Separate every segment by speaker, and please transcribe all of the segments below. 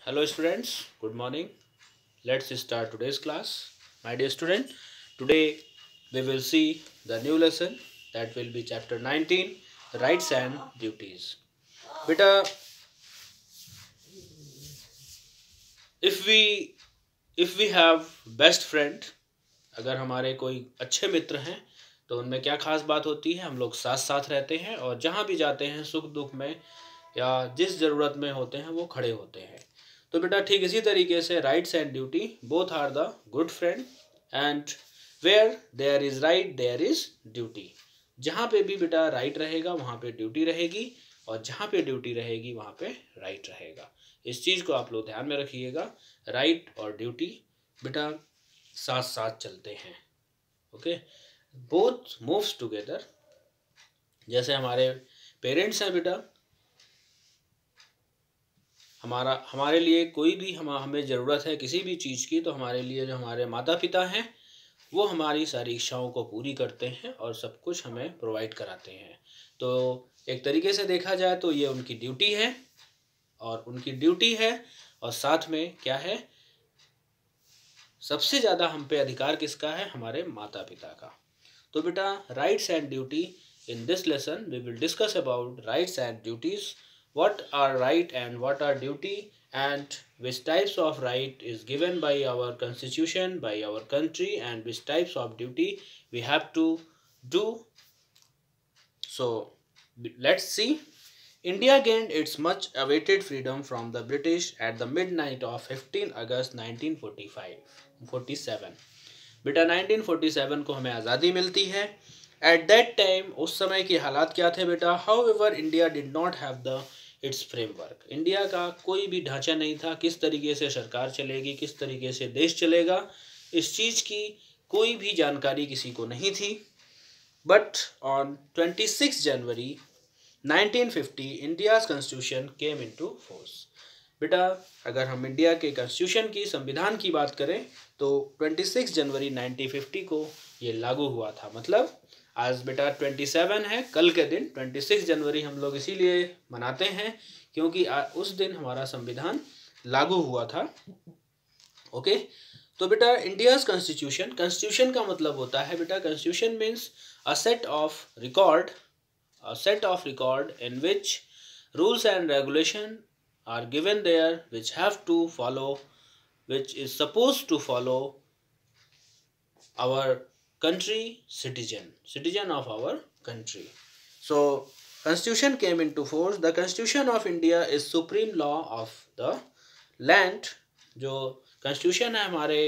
Speaker 1: Hello students, good morning. Let's start today's class. My dear student, today we will see the new lesson that will be chapter 19, rights and duties. Beta, if we have best friend, अगर हमारे कोई अच्छे मित्र हैं तो उनमें क्या खास बात होती है, हम लोग साथ साथ रहते हैं और जहाँ भी जाते हैं सुख दुख में या जिस ज़रूरत में होते हैं वो खड़े होते हैं। तो बेटा ठीक इसी तरीके से rights and duty both are the good friend and where there is right there is duty. जहाँ पे भी बेटा राइट रहेगा वहाँ पे ड्यूटी रहेगी और जहाँ पे ड्यूटी रहेगी वहाँ पे राइट रहेगा। इस चीज़ को आप लोग ध्यान में रखिएगा। राइट और ड्यूटी बेटा साथ साथ चलते हैं। Okay, both moves together. जैसे हमारे पेरेंट्स हैं बेटा, हमारे लिए कोई भी हमें ज़रूरत है किसी भी चीज़ की तो हमारे लिए जो हमारे माता पिता हैं वो हमारी सारी इच्छाओं को पूरी करते हैं और सब कुछ हमें प्रोवाइड कराते हैं। तो एक तरीके से देखा जाए तो ये उनकी ड्यूटी है और साथ में क्या है, सबसे ज़्यादा हम पे अधिकार किसका है, हमारे माता पिता का। तो बेटा rights and duty, in this lesson we will discuss about rights and duties, what are right and what are duty, and which types of right is given by our constitution, by our country, and which types of duty we have to do. So let's see. India gained its much awaited freedom from the British at the midnight of 15 August 1947. बेटा 1947 को हमें आज़ादी मिलती है। At that time उस समय के हालात क्या थे बेटा, how ever India did not have the it's framework. India का कोई भी ढांचा नहीं था, किस तरीके से सरकार चलेगी, किस तरीके से देश चलेगा, इस चीज़ की कोई भी जानकारी किसी को नहीं थी। But on 26 January 1950 India's constitution came into force. बेटा अगर हम इंडिया के कॉन्स्टिट्यूशन की, संविधान की बात करें तो 26 जनवरी 1950 को ये लागू हुआ था। मतलब आज बेटा 27 है, कल के दिन 26 जनवरी हम लोग इसीलिए मनाते हैं क्योंकि उस दिन हमारा संविधान लागू हुआ था। ओके, तो बेटा इंडियाज़ कॉन्स्टिट्यूशन का मतलब होता है बेटा, constitution means a set of record in which rules and regulation are given there which have to follow, which is supposed to follow our country citizen of our country. So constitution came into force. The constitution of India is supreme law of the land. जो constitution है हमारे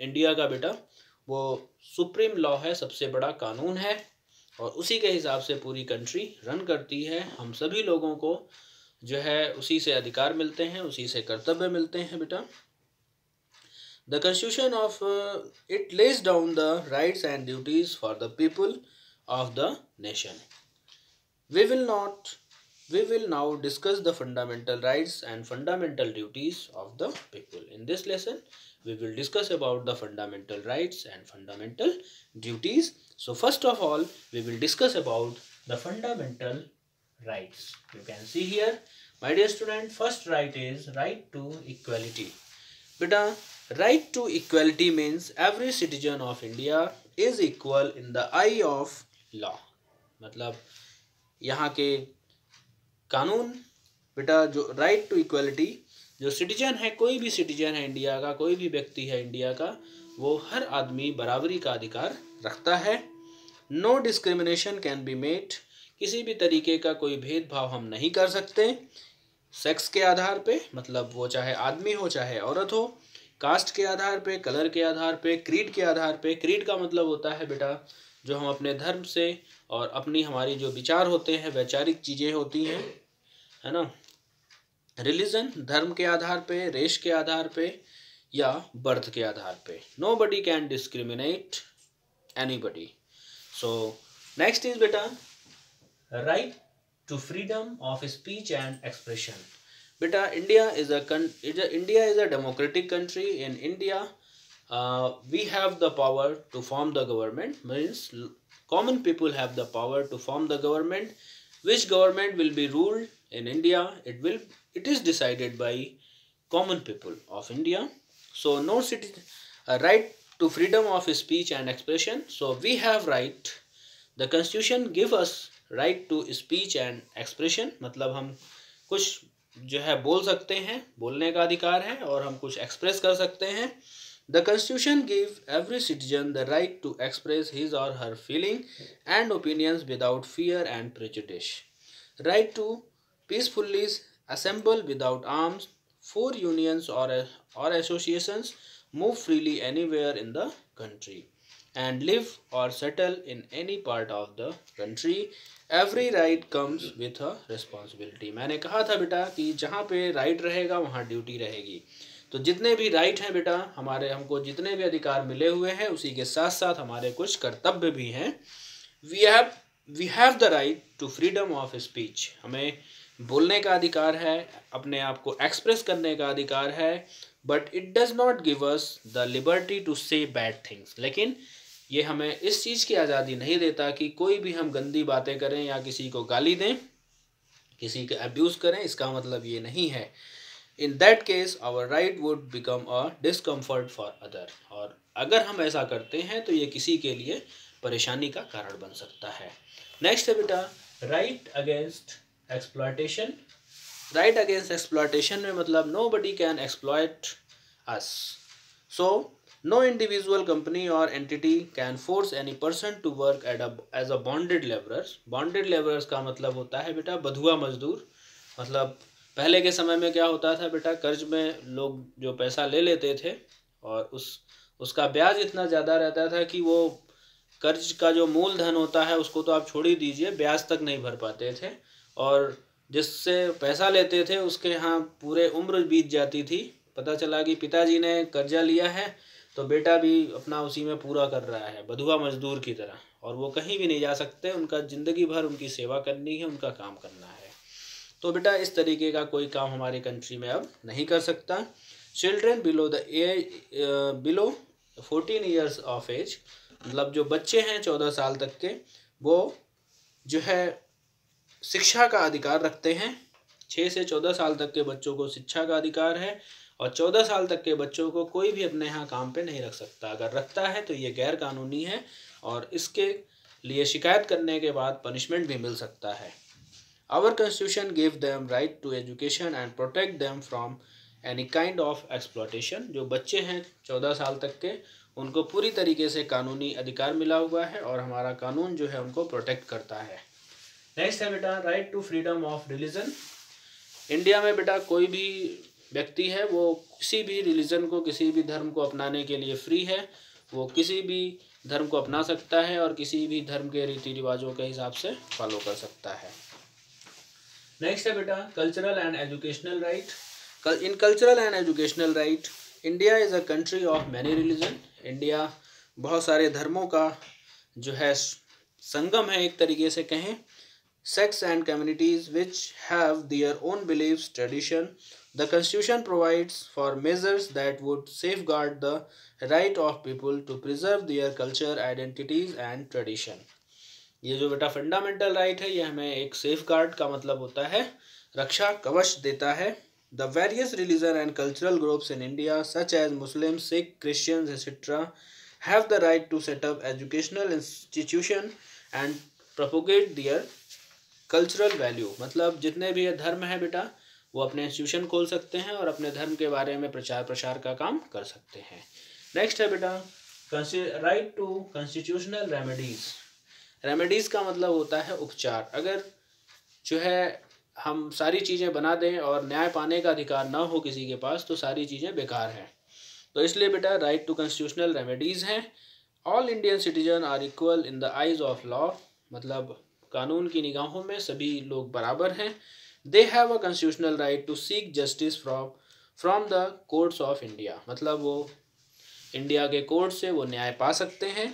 Speaker 1: India का बेटा वो supreme law है, सबसे बड़ा कानून है और उसी के हिसाब से पूरी कंट्री रन करती है। हम सभी लोगों को जो है उसी से अधिकार मिलते हैं, उसी से कर्तव्य मिलते हैं बेटा। The constitution of it lays down the rights and duties for the people of the nation. We will now discuss the fundamental rights and fundamental duties of the people. In this lesson we will discuss about the fundamental rights and fundamental duties. So first of all we will discuss about the fundamental rights. You can see here, my dear student, first right is right to equality. Beta right to equality means every citizen of India is equal in the eye of law. मतलब यहाँ के कानून बेटा जो right to equality, जो citizen है, कोई भी सिटीजन है इंडिया का, कोई भी व्यक्ति है इंडिया का, वो हर आदमी बराबरी का अधिकार रखता है। No discrimination can be made, किसी भी तरीके का कोई भेदभाव हम नहीं कर सकते सेक्स के आधार पे, मतलब वो चाहे आदमी हो चाहे औरत हो, कास्ट के आधार पे, कलर के आधार पे, क्रीड के आधार पे। क्रीड का मतलब होता है बेटा जो हम अपने धर्म से और अपनी हमारी जो विचार होते हैं, वैचारिक चीज़ें होती हैं, है ना। रिलीजन धर्म के आधार पे, रेस के आधार पे या बर्थ के आधार पे। Nobody can discriminate anybody. So next is बेटा right to freedom of speech and expression. Beta India is a democratic country. In India we have the power to form the government, means common people have the power to form the government. Which government will be ruled in India, it is decided by common people of India. So no citizen right to freedom of speech and expression. So we have right. The constitution give us right to speech and expression. मतलब हम कुछ जो है बोल सकते हैं, बोलने का अधिकार है, और हम कुछ एक्सप्रेस कर सकते हैं. The constitution gives every citizen the right to express his or her feeling and opinions without fear and prejudice. Right to peacefully assemble without arms, for unions or associations move freely anywhere in the country and live or settle in any part of the country. Every right comes with a responsibility. मैंने कहा था बेटा कि जहाँ पे right रहेगा वहाँ duty रहेगी. तो जितने भी राइट हैं बेटा हमारे, हमको जितने भी अधिकार मिले हुए हैं उसी के साथ साथ हमारे कुछ कर्तव्य भी हैं. We have the right to freedom of speech. हमें बोलने का अधिकार है, अपने आप को एक्सप्रेस करने का अधिकार है. But it does not give us the liberty to say bad things. लेकिन ये हमें इस चीज़ की आज़ादी नहीं देता कि कोई भी हम गंदी बातें करें या किसी को गाली दें, किसी का अब्यूज़ करें. इसका मतलब ये नहीं है. In that case, our right would become a discomfort for other. और अगर हम ऐसा करते हैं तो ये किसी के लिए परेशानी का कारण बन सकता है. नेक्स्ट है बेटा right against exploitation. Right against exploitation में मतलब nobody can exploit us. So no individual company or entity can force any person to work as a bonded laborers. Bonded laborers का मतलब होता है बेटा बंधुआ मजदूर. मतलब पहले के समय में क्या होता था बेटा, कर्ज में लोग जो पैसा ले लेते थे और उसका ब्याज इतना ज़्यादा रहता था कि वो कर्ज का जो मूलधन होता है उसको तो आप छोड़ ही दीजिए, ब्याज तक नहीं भर पाते थे. और जिससे पैसा लेते थे उसके यहाँ पूरे उम्र बीत जाती थी. पता चला कि पिताजी ने कर्जा लिया है तो बेटा भी अपना उसी में पूरा कर रहा है बंधुआ मजदूर की तरह, और वो कहीं भी नहीं जा सकते. उनका ज़िंदगी भर उनकी सेवा करनी है, उनका काम करना है. तो बेटा इस तरीके का कोई काम हमारे कंट्री में अब नहीं कर सकता. Children below 14 years of age, मतलब जो बच्चे हैं 14 साल तक के, वो जो है शिक्षा का अधिकार रखते हैं. 6 से 14 साल तक के बच्चों को शिक्षा का अधिकार है, और 14 साल तक के बच्चों को कोई भी अपने यहाँ काम पे नहीं रख सकता. अगर रखता है तो ये गैर कानूनी है और इसके लिए शिकायत करने के बाद पनिशमेंट भी मिल सकता है. Our constitution gave them right to education and protect them from any kind of exploitation. जो बच्चे हैं 14 साल तक के उनको पूरी तरीके से कानूनी अधिकार मिला हुआ है और हमारा कानून जो है उनको प्रोटेक्ट करता है. नेक्स्ट है बेटा right to freedom of religion. India में बेटा कोई भी व्यक्ति है वो किसी भी रिलीजन को, किसी भी धर्म को अपनाने के लिए फ्री है. वो किसी भी धर्म को अपना सकता है और किसी भी धर्म के रीति रिवाजों के हिसाब से फॉलो कर सकता है. नेक्स्ट है बेटा cultural and educational right. In cultural and educational right India is a country of many religion. India बहुत सारे धर्मों का जो है संगम है एक तरीके से कहें. sects and communities which have their own beliefs, tradition. The constitution provides for measures that would safeguard the right of people to preserve their culture, identities and tradition. ये जो बेटा फंडामेंटल राइट है ये हमें एक सेफ गार्ड का मतलब होता है, रक्षा कवच देता है. The various religion and cultural groups in India such as Muslim, Sikh, Christians etcetera have the right to set up educational institution and propagate their cultural value. मतलब जितने भी ये धर्म है बेटा वो अपने इंस्टीट्यूशन खोल सकते हैं और अपने धर्म के बारे में प्रचार प्रसार का काम कर सकते हैं. नेक्स्ट है बेटा right to constitutional remedies. Remedies का मतलब होता है उपचार. अगर जो है हम सारी चीज़ें बना दें और न्याय पाने का अधिकार ना हो किसी के पास तो सारी चीज़ें बेकार हैं. तो इसलिए बेटा राइट टू कॉन्स्टिट्यूशनल रेमेडीज़ हैं. All Indian citizen are equal in the eyes of law. मतलब कानून की निगाहों में सभी लोग बराबर हैं. They have a constitutional right to seek justice from the courts of India. मतलब वो इंडिया के कोर्ट से वो न्याय पा सकते हैं.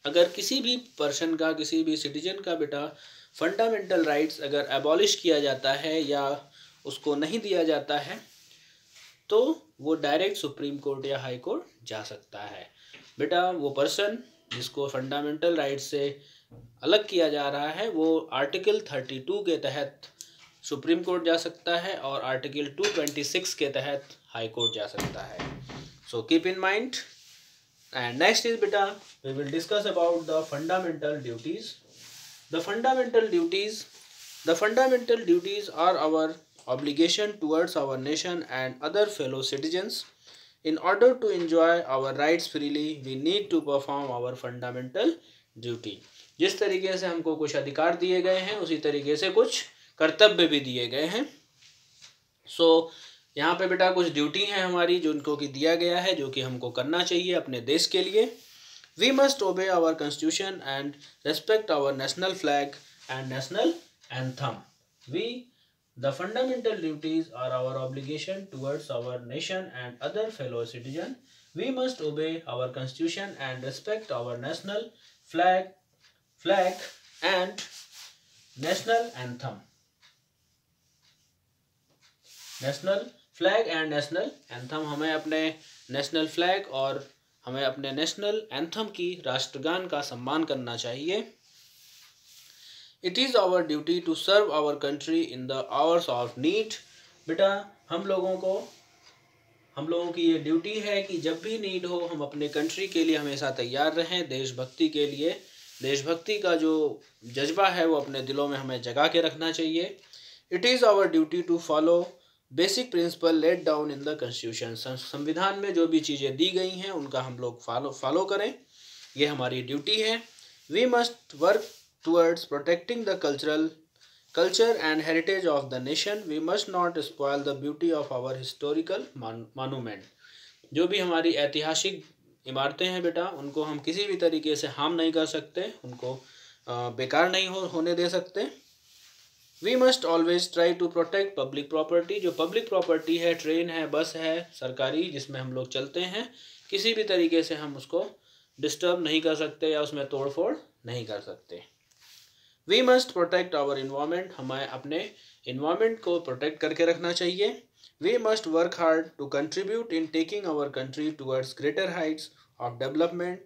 Speaker 1: अगर किसी भी पर्सन का, किसी भी सिटीजन का बेटा फंडामेंटल राइट्स अगर एबॉलिश किया जाता है या उसको नहीं दिया जाता है तो वो डायरेक्ट सुप्रीम कोर्ट या हाई कोर्ट जा सकता है. बेटा वो पर्सन जिसको फंडामेंटल राइट्स से अलग किया जा रहा है वो आर्टिकल 32 के तहत सुप्रीम कोर्ट जा सकता है और आर्टिकल 226 के तहत हाई कोर्ट जा सकता है. So keep in mind. And next is बेटा we will discuss about the fundamental duties. The fundamental duties are our obligation towards our nation and other fellow citizens. In order to enjoy our rights freely, we need to perform our fundamental duty. जिस तरीके से हमको कुछ अधिकार दिए गए हैं उसी तरीके से कुछ कर्तव्य भी दिए गए हैं. सो यहाँ पे बेटा कुछ ड्यूटी हैं हमारी जो उनको की दिया गया है जो कि हमको करना चाहिए अपने देश के लिए. We must obey our constitution and respect our national flag and national anthem. The fundamental duties are our obligation towards our nation and other fellow citizens. We must obey our constitution and respect our national flag and national anthem. National flag and national anthem. हमें अपने national flag और हमें अपने national anthem की राष्ट्रगान का सम्मान करना चाहिए. It is our duty to serve our country in the hours of need. बेटा हम लोगों की ये ड्यूटी है कि जब भी नीड हो हम अपने कंट्री के लिए हमेशा तैयार रहें. देशभक्ति के लिए देशभक्ति का जो जज्बा है वो अपने दिलों में हमें जगा के रखना चाहिए. It is our duty to follow basic principle laid down in the constitution. संविधान में जो भी चीज़ें दी गई हैं उनका हम लोग फॉलो करें, ये हमारी ड्यूटी है. We must work towards protecting the culture and heritage of the nation. We must not spoil the beauty of our historical monument. जो भी हमारी ऐतिहासिक इमारतें हैं बेटा उनको हम किसी भी तरीके से हार्म नहीं कर सकते, उनको बेकार नहीं होने दे सकते. We must always try to protect public property. जो पब्लिक प्रॉपर्टी है, ट्रेन है, बस है सरकारी जिसमें हम लोग चलते हैं, किसी भी तरीके से हम उसको डिस्टर्ब नहीं कर सकते या उसमें तोड़फोड़ नहीं कर सकते. We must protect our environment. हमें अपने इन्वायरमेंट को प्रोटेक्ट करके रखना चाहिए. We must work hard to contribute in taking our country towards greater heights of development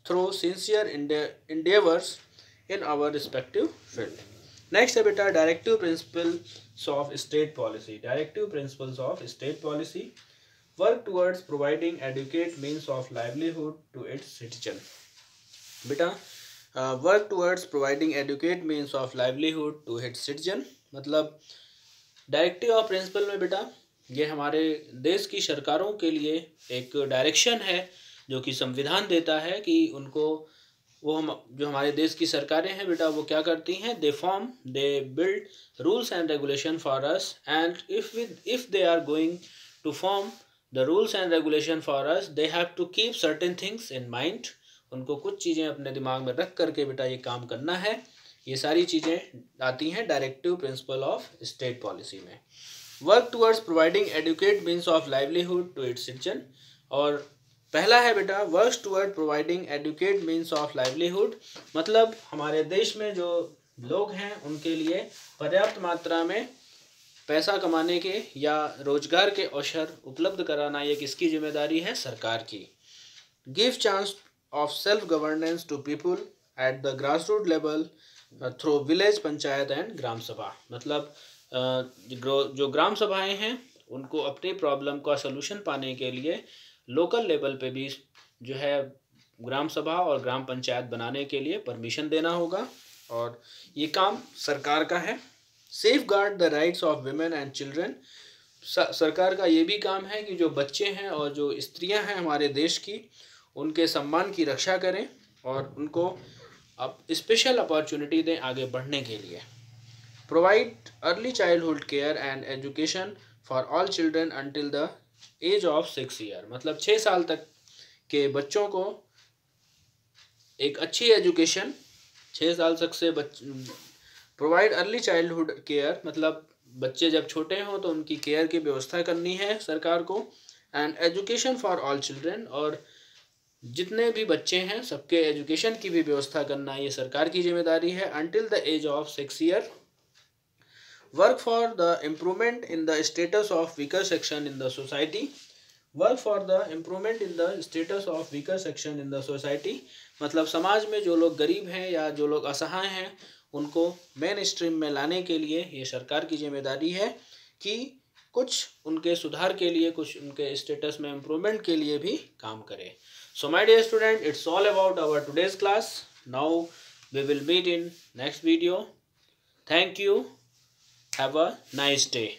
Speaker 1: through sincere endeavours in our respective field. Next है बेटा directive principles of state policy. Directive principles of state policy. Work towards providing adequate means of livelihood to its citizen. बेटा work towards providing adequate means of livelihood to its citizen मतलब directive of principal में बेटा ये हमारे देश की सरकारों के लिए एक डायरेक्शन है जो कि संविधान देता है कि उनको जो हमारे देश की सरकारें हैं बेटा वो क्या करती हैं. They build rules and regulation for us and if they are going to form the rules and regulation for us they have to keep certain things in mind. उनको कुछ चीज़ें अपने दिमाग में रख करके बेटा ये काम करना है. ये सारी चीज़ें आती हैं directive principle of state policy में. Work towards providing adequate means of livelihood to its citizen. और पहला है बेटा work toward providing adequate means of livelihood मतलब हमारे देश में जो लोग हैं उनके लिए पर्याप्त मात्रा में पैसा कमाने के या रोजगार के अवसर उपलब्ध कराना ये किसकी जिम्मेदारी है, सरकार की. Give chance of self governance to people at the grassroot level through village panchayat and Gram Sabha मतलब जो ग्राम सभाएं हैं उनको अपनी प्रॉब्लम का सलूशन पाने के लिए लोकल लेवल पे भी जो है ग्राम सभा और ग्राम पंचायत बनाने के लिए परमिशन देना होगा और ये काम सरकार का है. Safe guard the rights of women and children. सरकार का ये भी काम है कि जो बच्चे हैं और जो स्त्रियां हैं हमारे देश की उनके सम्मान की रक्षा करें और उनको अब स्पेशल अपॉर्चुनिटी दें आगे बढ़ने के लिए. Provide early childhood care and education for all children until the age of 6 year मतलब 6 साल तक के बच्चों को एक अच्छी एजुकेशन 6 साल तक से प्रोवाइड अर्ली चाइल्डहुड केयर मतलब बच्चे जब छोटे हों तो उनकी केयर की व्यवस्था करनी है सरकार को. And education for all children और जितने भी बच्चे हैं सबके एजुकेशन की भी व्यवस्था करना ये सरकार की जिम्मेदारी है. Until the age of 6 year. Work for the improvement in the status of weaker section in the society. Work for the improvement in the status of weaker section in the society मतलब समाज में जो लोग गरीब हैं या जो लोग असहाय हैं उनको मेन स्ट्रीम में लाने के लिए ये सरकार की जिम्मेदारी है कि कुछ उनके सुधार के लिए, कुछ उनके स्टेटस में इम्प्रूवमेंट के लिए भी काम करे. So my dear student, it's all about our today's class. Now we will meet in next video. Thank you. Have a nice day.